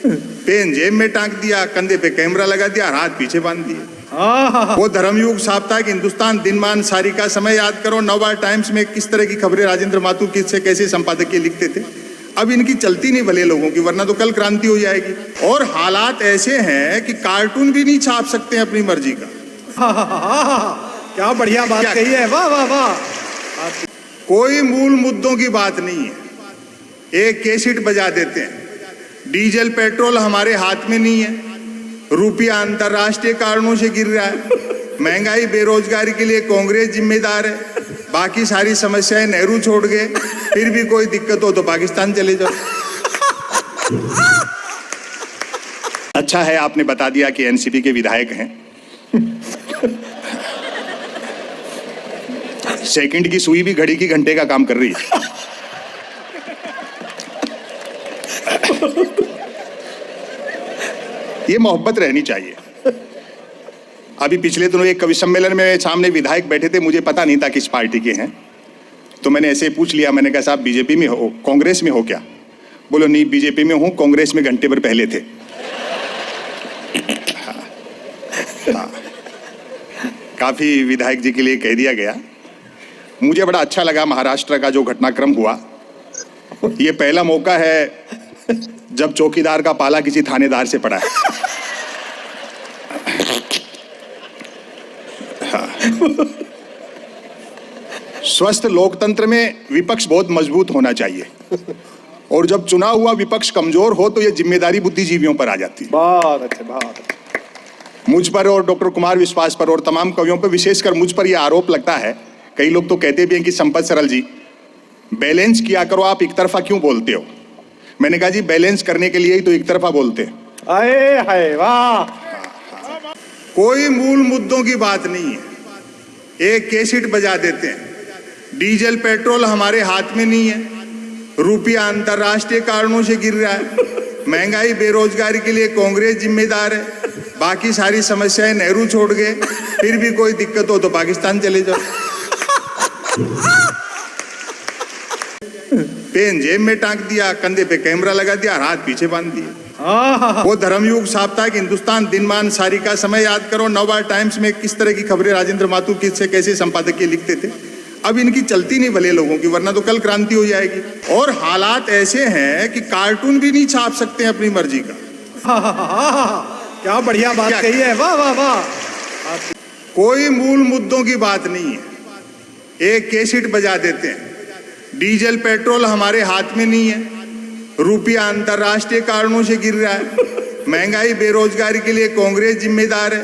Pen जेब में टांग दिया, कंधे पे कैमरा लगा दिया, हाथ पीछे बांध दिए। वो धर्मयुग साप्ताहिक हिंदुस्तान दिनमान सारिका समय याद करो, नवभारत टाइम्स में किस तरह की खबरें राजेंद्र माथुर किससे कैसे संपादकीय लिखते थे। अब इनकी चलती नहीं भले लोगों की, वरना तो कल क्रांति हो जाएगी। और हालात ऐसे हैं कि कार्टून भी नहीं छाप सकते अपनी मर्जी का। क्या बढ़िया बात कही है, वाह वाह वाह। कोई मूल मुद्दों की बात नहीं है, एक कैसेट बजा देते हैं। डीजल पेट्रोल हमारे हाथ में नहीं है, रुपया अंतरराष्ट्रीय कारणों से गिर रहा है, महंगाई बेरोजगारी के लिए कांग्रेस जिम्मेदार है, बाकी सारी समस्याएं नेहरू छोड़ गए, फिर भी कोई दिक्कत हो तो पाकिस्तान चले जाओ। अच्छा है आपने बता दिया कि एनसीपी के विधायक हैं। सेकंड की सुई भी घड़ी की घंटे का काम कर रही है। ये मोहब्बत रहनी चाहिए। अभी पिछले दिनों एक कवि सम्मेलन में सामने विधायक बैठे थे, मुझे पता नहीं था किस पार्टी के हैं, तो मैंने ऐसे पूछ लिया, मैंने कहा साहब बीजेपी में हो, कांग्रेस में हो क्या? बोलो नहीं बीजेपी में हूं, कांग्रेस में घंटे भर पहले थे। हाँ। काफी विधायक जी के लिए कह दिया गया। मुझे बड़ा अच्छा लगा महाराष्ट्र का जो घटनाक्रम हुआ। ये पहला मौका है जब चौकीदार का पाला किसी थानेदार से पड़ा है। स्वस्थ लोकतंत्र में विपक्ष बहुत मजबूत होना चाहिए, और जब चुना हुआ विपक्ष कमजोर हो तो यह जिम्मेदारी बुद्धिजीवियों पर आ जाती है। बहुत अच्छे, बहुत अच्छे। मुझ पर और डॉक्टर कुमार विश्वास पर और तमाम कवियों पर, विशेषकर मुझ पर यह आरोप लगता है, कई लोग तो कहते भी हैं कि संपत सरल जी बैलेंस किया करो, आप एक तरफा क्यों बोलते हो? मैंने कहा जी बैलेंस करने के लिए ही तो एक तरफा बोलते हैं। आए हाय वाह। कोई मूल मुद्दों की बात नहीं है, एक कैसेट बजा देते हैं। डीजल पेट्रोल हमारे हाथ में नहीं है, रुपया अंतरराष्ट्रीय कारणों से गिर रहा है, महंगाई बेरोजगारी के लिए कांग्रेस जिम्मेदार है, बाकी सारी समस्याएं नेहरू छोड़ गए, फिर भी कोई दिक्कत हो तो पाकिस्तान चले जाओ। पेन जेब में टांग दिया, कंधे पे कैमरा लगा दिया, हाथ पीछे बांध दिए। वो धर्मयुग साप्ताहिक हिंदुस्तान दिनमान सारिका समय याद करो, नवभारत टाइम्स में किस तरह की खबरें राजेंद्र माथुर किससे कैसे संपादकीय लिखते थे। अब इनकी चलती नहीं भले लोगों की, वरना तो कल क्रांति हो जाएगी। और हालात ऐसे हैं कि कार्टून भी नहीं छाप सकते अपनी मर्जी का। क्या बढ़िया बात कही है, वाह वाह वाह। कोई मूल मुद्दों की बात नहीं है, एक कैसेट बजा देते हैं। डीजल पेट्रोल हमारे हाथ में नहीं है, रुपया अंतरराष्ट्रीय कारणों से गिर रहा है, महंगाई बेरोजगारी के लिए कांग्रेस जिम्मेदार है,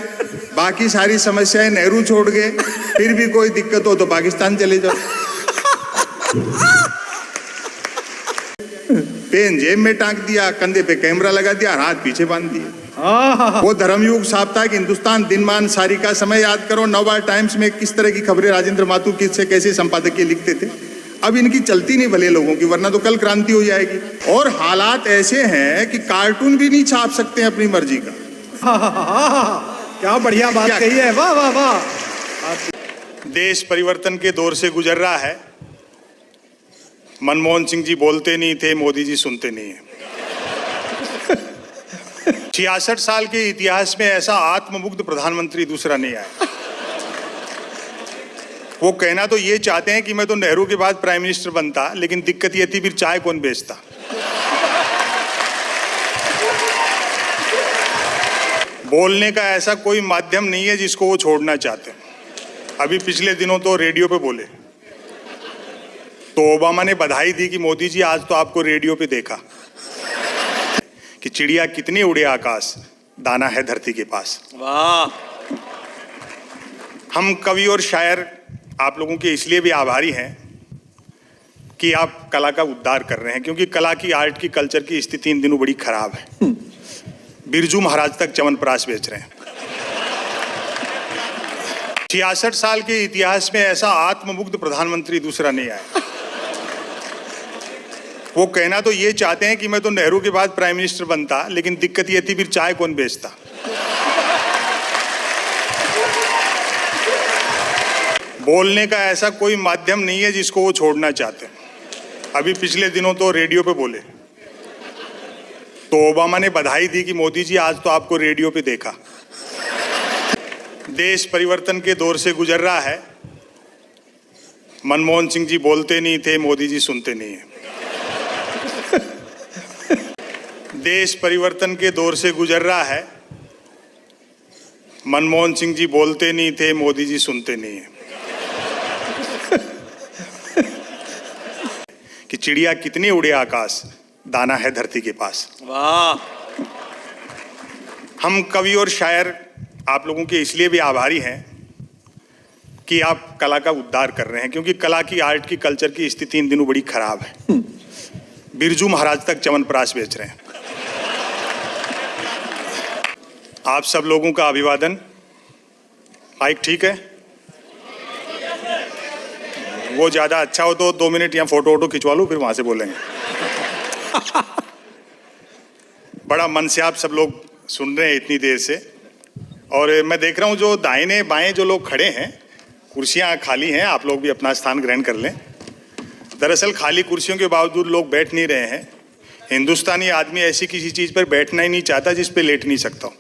बाकी सारी समस्याएं नेहरू छोड़ गए, फिर भी कोई दिक्कत हो तो पाकिस्तान चले जाओ। पेन जेब में टांग दिया, कंधे पे कैमरा लगा दिया, हाथ पीछे बांध दिए। वो धर्मयुग साप्ताहिक हिंदुस्तान दिनमान सारिका समय याद करो, नवभारत टाइम्स में किस तरह की खबरें राजेंद्र माथुर किससे कैसे संपादकीय लिखते थे। अब इनकी चलती नहीं भले लोगों की, वरना तो कल क्रांति हो जाएगी। और हालात ऐसे हैं कि कार्टून भी नहीं छाप सकते अपनी मर्जी का। क्या बढ़िया बात कही है, वाह वाह वाह। देश परिवर्तन के दौर से गुजर रहा है। मनमोहन सिंह जी बोलते नहीं थे, मोदी जी सुनते नहीं है। 66 साल के इतिहास में ऐसा आत्ममुग्ध प्रधानमंत्री दूसरा नहीं आया। वो कहना तो ये चाहते हैं कि मैं तो नेहरू के बाद प्राइम मिनिस्टर बनता, लेकिन दिक्कत ये थी फिर चाय कौन बेचता। बोलने का ऐसा कोई माध्यम नहीं है जिसको वो छोड़ना चाहते हैं। अभी पिछले दिनों तो रेडियो पे बोले, तो ओबामा ने बधाई दी कि मोदी जी आज तो आपको रेडियो पे देखा कि चिड़िया कितनी उड़े आकाश, दाना है धरती के पास। वाह। हम कवि और शायर आप लोगों के इसलिए भी आभारी हैं कि आप कला का उद्धार कर रहे हैं, क्योंकि कला की, आर्ट की, कल्चर की स्थिति इन दिनों बड़ी खराब है। बिरजू महाराज तक च्यवनप्राश बेच रहे हैं। 66 साल के इतिहास में ऐसा आत्ममुग्ध प्रधानमंत्री दूसरा नहीं आया। वो कहना तो ये चाहते हैं कि मैं तो नेहरू के बाद प्राइम मिनिस्टर बनता, लेकिन दिक्कत ये थी फिर चाय कौन बेचता। बोलने का ऐसा कोई माध्यम नहीं है जिसको वो छोड़ना चाहते हैं। अभी पिछले दिनों तो रेडियो पे बोले, तो ओबामा ने बधाई दी कि मोदी जी आज तो आपको रेडियो पे देखा। देश परिवर्तन के दौर से गुजर रहा है। मनमोहन सिंह जी बोलते नहीं थे, मोदी जी सुनते नहीं है। देश परिवर्तन के दौर से गुजर रहा है। मनमोहन सिंह जी बोलते नहीं थे, मोदी जी सुनते नहीं है। कि चिड़िया कितनी उड़े आकाश, दाना है धरती के पास। वाह। हम कवि और शायर आप लोगों के इसलिए भी आभारी हैं कि आप कला का उद्धार कर रहे हैं, क्योंकि कला की, आर्ट की, कल्चर की स्थिति इन दिनों बड़ी खराब है। बिरजू महाराज तक च्यवनप्राश बेच रहे हैं। आप सब लोगों का अभिवादन। माइक ठीक है? वो ज्यादा अच्छा हो तो 2 मिनट यहाँ फोटो खिंचवा लो, फिर वहां से बोलेंगे। बड़ा मन से आप सब लोग सुन रहे हैं इतनी देर से। और मैं देख रहा हूँ जो दाहिने बाएं जो लोग खड़े हैं, कुर्सियां खाली हैं, आप लोग भी अपना स्थान ग्रहण कर लें। दरअसल खाली कुर्सियों के बावजूद लोग बैठ नहीं रहे हैं। हिंदुस्तानी आदमी ऐसी किसी चीज पर बैठना ही नहीं चाहता जिस पे लेट नहीं सकता हूँ।